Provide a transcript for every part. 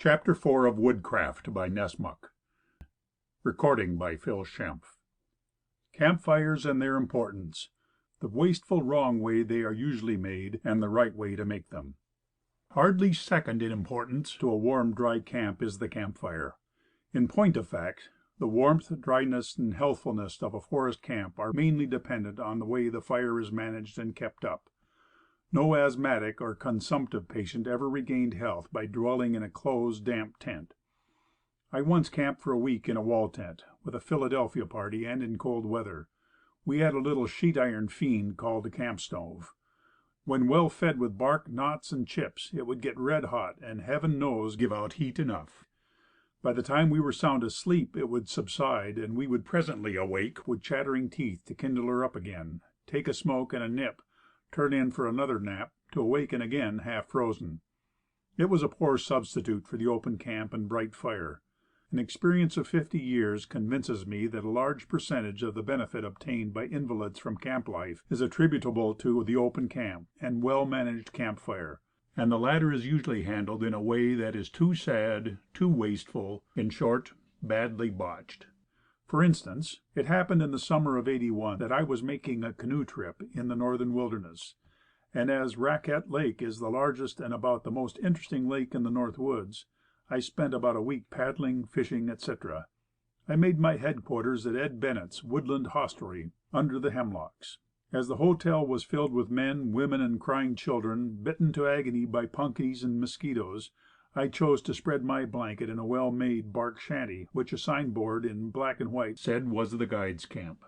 Chapter 4 of Woodcraft by Nessmuk. Recording by Phil Shempf. Campfires and their importance. The wasteful wrong way they are usually made, and the right way to make them. Hardly second in importance to a warm, dry camp is the campfire. In point of fact, the warmth, dryness, and healthfulness of a forest camp are mainly dependent on the way the fire is managed and kept up. No asthmatic or consumptive patient ever regained health by dwelling in a closed, damp tent. I once camped for a week in a wall tent, with a Philadelphia party, and in cold weather. We had a little sheet iron fiend called a camp stove. When well fed with bark, knots, and chips, it would get red hot, and heaven knows give out heat enough. By the time we were sound asleep it would subside, and we would presently awake with chattering teeth to kindle her up again, take a smoke and a nip, turn in for another nap, to awaken again half frozen. It was a poor substitute for the open camp and bright fire. An experience of 50 years convinces me that a large percentage of the benefit obtained by invalids from camp life is attributable to the open camp and well managed camp fire, and the latter is usually handled in a way that is too sad, too wasteful, in short, badly botched. For instance, it happened in the summer of '81 that I was making a canoe trip in the northern wilderness, and as Raquette Lake is the largest and about the most interesting lake in the North Woods, I spent about a week paddling, fishing, etc. I made my headquarters at Ed Bennett's woodland hostelry, under the hemlocks. As the hotel was filled with men, women, and crying children, bitten to agony by punkies and mosquitoes, I chose to spread my blanket in a well made bark shanty, which a signboard in black and white said was the guides' camp.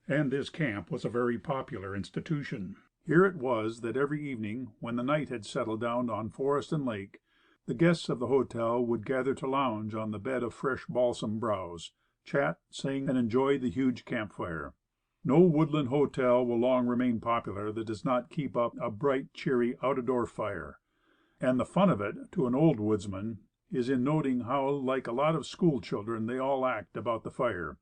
And this camp was a very popular institution. Here it was that every evening, when the night had settled down on forest and lake, the guests of the hotel would gather to lounge on the bed of fresh balsam browse, chat, sing, and enjoy the huge campfire. No woodland hotel will long remain popular that does not keep up a bright, cheery, out-of-door fire. And the fun of it, to an old woodsman, is in noting how like a lot of school children they all act about the fire.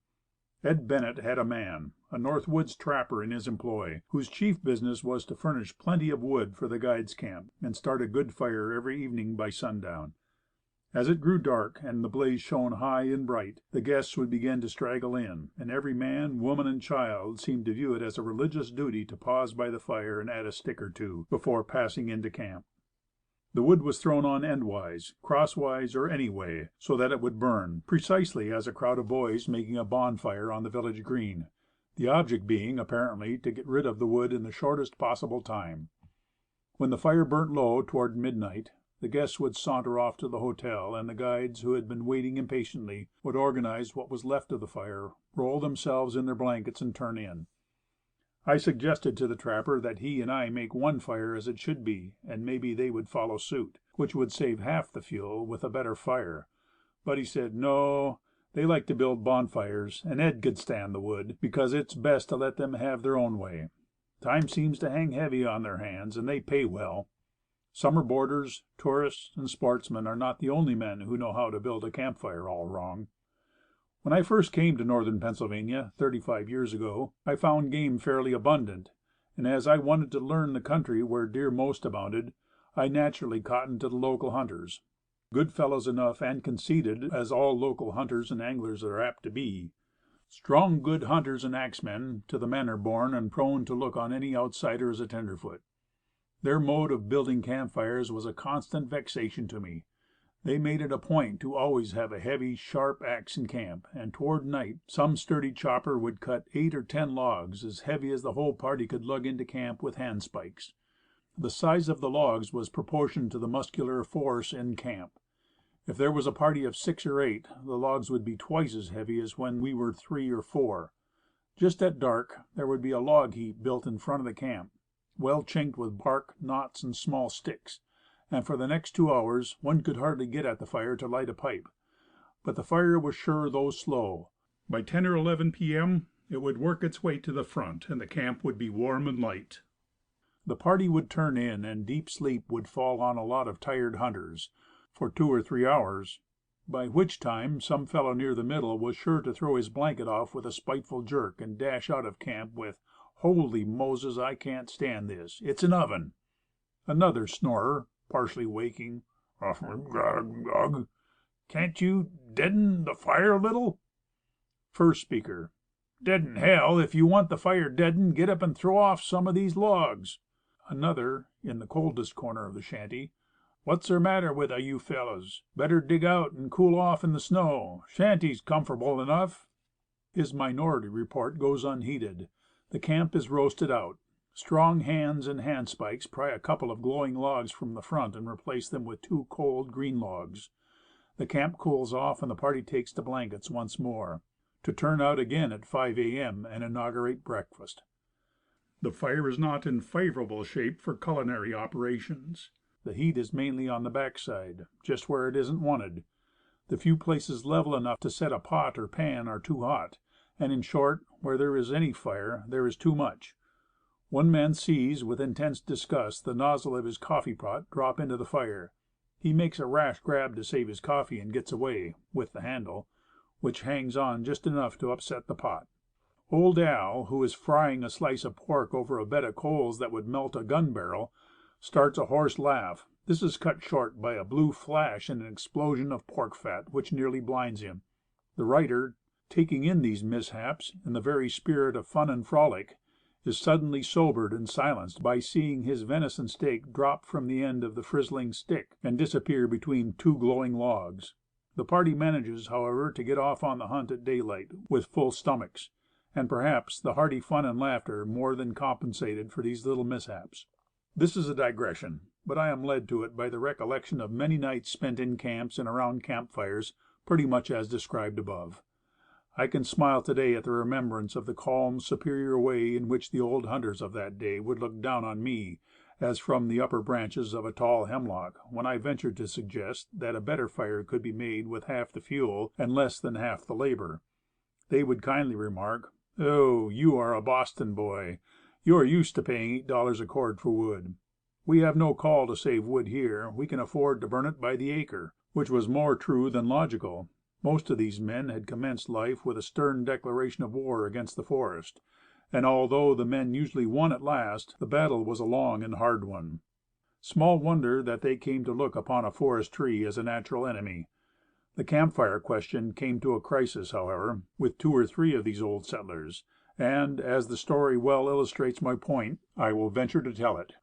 Ed Bennett had a man, a North Woods trapper in his employ, whose chief business was to furnish plenty of wood for the guides' camp, and start a good fire every evening by sundown. As it grew dark, and the blaze shone high and bright, the guests would begin to straggle in, and every man, woman, and child seemed to view it as a religious duty to pause by the fire and add a stick or two, before passing into camp. The wood was thrown on endwise, crosswise, or any way, so that it would burn, precisely as a crowd of boys making a bonfire on the village green, the object being, apparently, to get rid of the wood in the shortest possible time. When the fire burnt low toward midnight, the guests would saunter off to the hotel, and the guides, who had been waiting impatiently, would organize what was left of the fire, roll themselves in their blankets, and turn in. I suggested to the trapper that he and I make one fire as it should be, and maybe they would follow suit, which would save half the fuel with a better fire. But he said, no, they like to build bonfires, and Ed could stand the wood, because it's best to let them have their own way. Time seems to hang heavy on their hands, and they pay well. Summer boarders, tourists, and sportsmen are not the only men who know how to build a campfire all wrong. When I first came to northern Pennsylvania, 35 years ago, I found game fairly abundant, and as I wanted to learn the country where deer most abounded, I naturally cottoned to the local hunters. Good fellows enough and conceited, as all local hunters and anglers are apt to be. Strong, good hunters and axemen to the manor born, and prone to look on any outsider as a tenderfoot. Their mode of building campfires was a constant vexation to me. They made it a point to always have a heavy, sharp axe in camp, and toward night some sturdy chopper would cut 8 or 10 logs as heavy as the whole party could lug into camp with handspikes. The size of the logs was proportioned to the muscular force in camp. If there was a party of 6 or 8, the logs would be twice as heavy as when we were 3 or 4. Just at dark there would be a log heap built in front of the camp, well chinked with bark, knots, and small sticks, and for the next 2 hours one could hardly get at the fire to light a pipe. But the fire was sure though slow. By 10 or 11 p.m. it would work its way to the front, and the camp would be warm and light. The party would turn in, and deep sleep would fall on a lot of tired hunters, for 2 or 3 hours, by which time some fellow near the middle was sure to throw his blanket off with a spiteful jerk, and dash out of camp with, "Holy Moses, I can't stand this. It's an oven." Another snorer, partially waking, Can't you deaden the fire a little? First Speaker. Deaden hell! If you want the fire deadened, get up and throw off some of these logs. Another, in the coldest corner of the shanty. What's the matter with you fellows? Better dig out and cool off in the snow. Shanty's comfortable enough. His minority report goes unheeded. The camp is roasted out. Strong hands and handspikes pry a couple of glowing logs from the front and replace them with two cold, green logs. The camp cools off and the party takes to blankets once more, to turn out again at 5 a.m. and inaugurate breakfast. The fire is not in favorable shape for culinary operations. The heat is mainly on the backside, just where it isn't wanted. The few places level enough to set a pot or pan are too hot, and in short, where there is any fire, there is too much. One man sees, with intense disgust, the nozzle of his coffee pot drop into the fire. He makes a rash grab to save his coffee and gets away, with the handle, which hangs on just enough to upset the pot. Old Al, who is frying a slice of pork over a bed of coals that would melt a gun barrel, starts a hoarse laugh. This is cut short by a blue flash and an explosion of pork fat which nearly blinds him. The writer, taking in these mishaps in the very spirit of fun and frolic, is suddenly sobered and silenced by seeing his venison steak drop from the end of the frizzling stick and disappear between two glowing logs. The party manages, however, to get off on the hunt at daylight with full stomachs, and perhaps the hearty fun and laughter more than compensated for these little mishaps. This is a digression, but I am led to it by the recollection of many nights spent in camps and around campfires, pretty much as described above. I can smile today at the remembrance of the calm, superior way in which the old hunters of that day would look down on me, as from the upper branches of a tall hemlock, when I ventured to suggest that a better fire could be made with half the fuel and less than half the labor. They would kindly remark, "Oh, you are a Boston boy. You are used to paying $8 a cord for wood. We have no call to save wood here. We can afford to burn it by the acre," which was more true than logical. Most of these men had commenced life with a stern declaration of war against the forest, and although the men usually won at last, the battle was a long and hard one. Small wonder that they came to look upon a forest tree as a natural enemy. The campfire question came to a crisis, however, with 2 or 3 of these old settlers, and, as the story well illustrates my point, I will venture to tell it.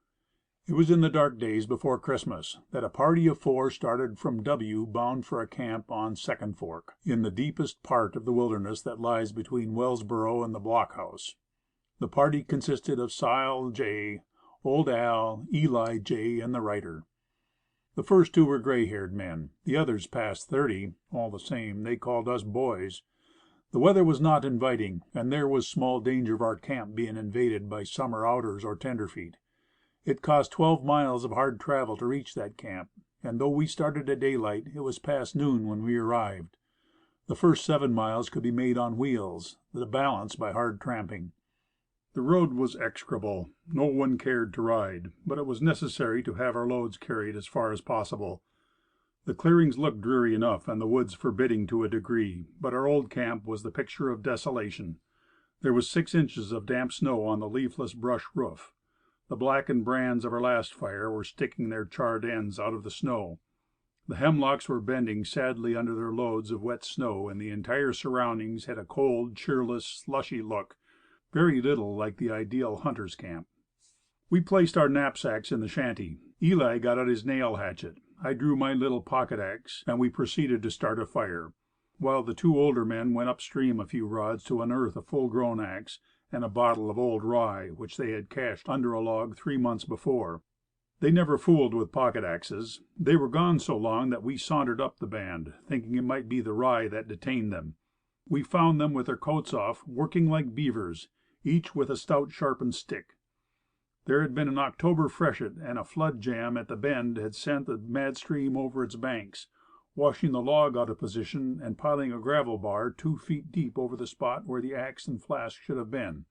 It was in the dark days before Christmas that a party of 4 started from W bound for a camp on Second Fork, in the deepest part of the wilderness that lies between Wellsboro and the blockhouse. The party consisted of Sile J., Old Al, Eli J., and the writer. The first 2 were gray-haired men, the others past 30; all the same, they called us boys. The weather was not inviting, and there was small danger of our camp being invaded by summer outers or tenderfeet. It cost 12 miles of hard travel to reach that camp, and though we started at daylight, it was past noon when we arrived. The first 7 miles could be made on wheels, the balance by hard tramping. The road was execrable. No one cared to ride, but it was necessary to have our loads carried as far as possible. The clearings looked dreary enough and the woods forbidding to a degree, but our old camp was the picture of desolation. There was 6 inches of damp snow on the leafless brush roof. The blackened brands of our last fire were sticking their charred ends out of the snow. The hemlocks were bending sadly under their loads of wet snow, and the entire surroundings had a cold, cheerless, slushy look, very little like the ideal hunter's camp. We placed our knapsacks in the shanty. Eli got out his nail hatchet. I drew my little pocket axe, and we proceeded to start a fire, while the 2 older men went upstream a few rods to unearth a full grown axe and a bottle of old rye which they had cached under a log 3 months before. They never fooled with pocket axes. They were gone so long that we sauntered up the band, thinking it might be the rye that detained them. We found them with their coats off, working like beavers, each with a stout sharpened stick. There had been an October freshet, and a flood jam at the bend had sent the mad stream over its banks, washing the log out of position and piling a gravel bar 2 feet deep over the spot where the axe and flask should have been.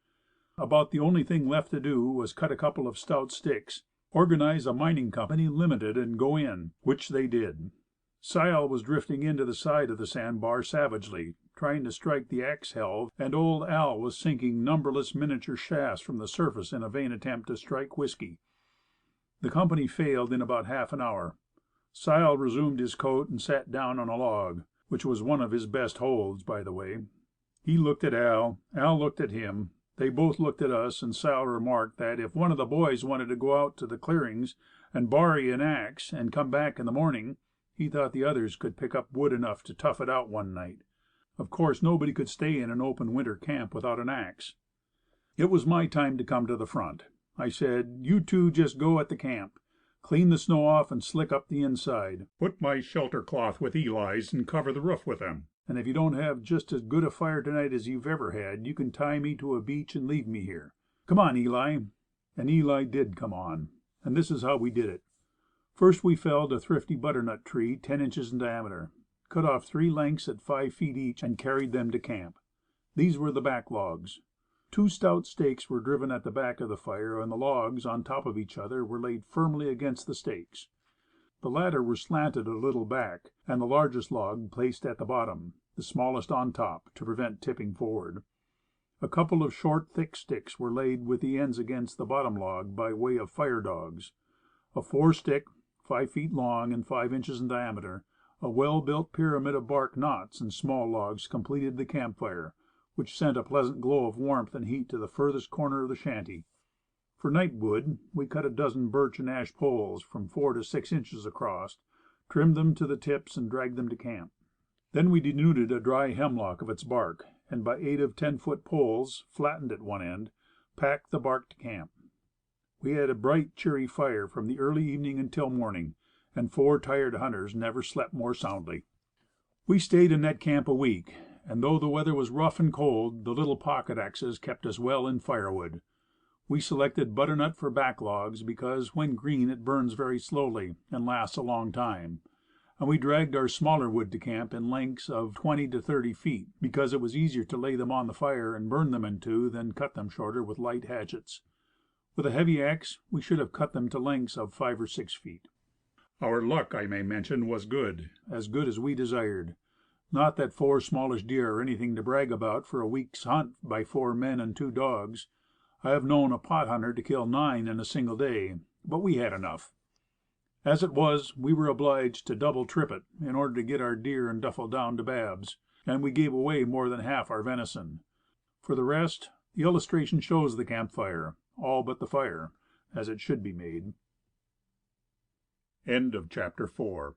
About the only thing left to do was cut a couple of stout sticks, organize a mining company limited, and go in, which they did. Sile was drifting into the side of the sandbar savagely, trying to strike the axe helve, and old Al was sinking numberless miniature shafts from the surface in a vain attempt to strike whiskey. The company failed in about half an hour. Sile resumed his coat and sat down on a log, which was one of his best holds, by the way. He looked at Al looked at him, they both looked at us, and Sile remarked that if one of the boys wanted to go out to the clearings and borry an axe and come back in the morning, he thought the others could pick up wood enough to tough it out one night. Of course nobody could stay in an open winter camp without an axe. It was my time to come to the front. I said, "You two just go at the camp. Clean the snow off and slick up the inside. Put my shelter cloth with Eli's and cover the roof with them. And if you don't have just as good a fire tonight as you've ever had, you can tie me to a beech and leave me here. Come on, Eli." And Eli did come on. And this is how we did it. First we felled a thrifty butternut tree 10 inches in diameter, cut off 3 lengths at 5 feet each, and carried them to camp. These were the back logs. 2 stout stakes were driven at the back of the fire, and the logs, on top of each other, were laid firmly against the stakes. The latter were slanted a little back, and the largest log placed at the bottom, the smallest on top, to prevent tipping forward. A couple of short, thick sticks were laid with the ends against the bottom log by way of fire dogs. A 4-stick, 5 feet long and 5 inches in diameter, a well-built pyramid of bark knots and small logs completed the campfire, which sent a pleasant glow of warmth and heat to the furthest corner of the shanty. For night wood, we cut a dozen birch and ash poles from 4 to 6 inches across, trimmed them to the tips, and dragged them to camp. Then we denuded a dry hemlock of its bark, and by 8 of 10-foot poles, flattened at one end, packed the bark to camp. We had a bright, cheery fire from the early evening until morning, and 4 tired hunters never slept more soundly. We stayed in that camp a week, and though the weather was rough and cold, the little pocket axes kept us well in firewood. We selected butternut for back logs because when green it burns very slowly and lasts a long time. And we dragged our smaller wood to camp in lengths of 20 to 30 feet, because it was easier to lay them on the fire and burn them in two than cut them shorter with light hatchets. With a heavy axe we should have cut them to lengths of 5 or 6 feet. Our luck, I may mention, was good as we desired. Not that 4 smallish deer are anything to brag about for a week's hunt by 4 men and 2 dogs. I have known a pot hunter to kill 9 in a single day, but we had enough. As it was, we were obliged to double trip it in order to get our deer and duffel down to Bab's, and we gave away more than half our venison. For the rest, the illustration shows the campfire, all but the fire, as it should be made. End of chapter 4.